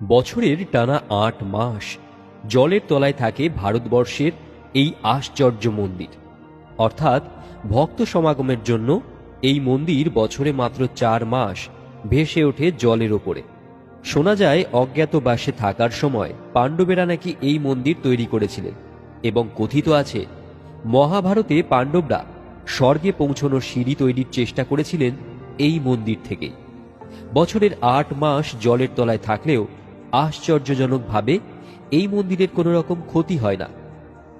বছরের টানা ৮ মাস জলের তলায় থাকে ভারতবর্ষের এই আশ্চর্য মন্দির। অর্থাৎ ভক্ত সমাগমের জন্য এই মন্দির বছরে মাত্র ৪ মাস ভেসে ওঠে জলের ওপরে। শোনা যায় অজ্ঞাতবাসে থাকার সময় পাণ্ডবেরা নাকি এই মন্দির তৈরি করেছিলেন, এবং কথিত আছে মহাভারতে পাণ্ডবরা স্বর্গে পৌঁছানোর সিঁড়ি তৈরির চেষ্টা করেছিলেন এই মন্দির থেকেই। বছরের ৮ মাস জলের তলায় থাকলেও আশ্চর্যজনকভাবে এই মন্দিরের কোনো রকম ক্ষতি হয় না।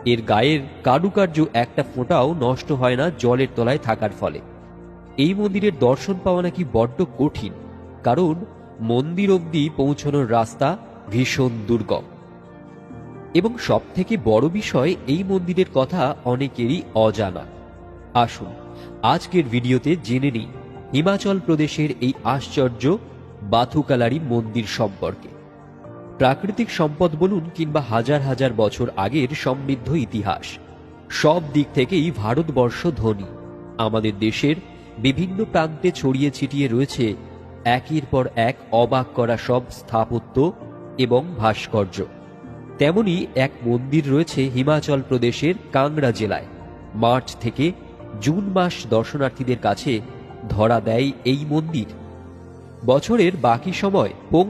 এর গায়ের কারুকার্য একটা ফোঁটাও নষ্ট হয় না জলের তলায় থাকার ফলে। এই মন্দিরের দর্শন পাওয়া নাকি বড্ড কঠিন, কারণ মন্দির অবধি পৌঁছানোর রাস্তা ভীষণ দুর্গম। এবং সবথেকে বড় বিষয়, এই মন্দিরের কথা অনেকেরই অজানা। আসুন আজকের ভিডিওতে জেনে নিই হিমাচল প্রদেশের এই আশ্চর্য বাথুকালারি মন্দির সম্পর্কে। প্রাকৃতিক সম্পদ বলুন কিংবা হাজার হাজার বছর আগের সমৃদ্ধ ইতিহাস, সব দিক থেকেই ভারতবর্ষ ধনী। আমাদের দেশের বিভিন্ন প্রান্তে ছড়িয়ে ছিটিয়ে রয়েছে একের পর এক অবাক করা সব স্থাপত্য এবং ভাস্কর্য। তেমনি এক মন্দির রয়েছে হিমাচল প্রদেশের কাংড়া জেলায়। মার্চ থেকে জুন মাস দর্শনার্থীদের কাছে ধরা দেয় এই মন্দির। বছরের বাকি সময় পোং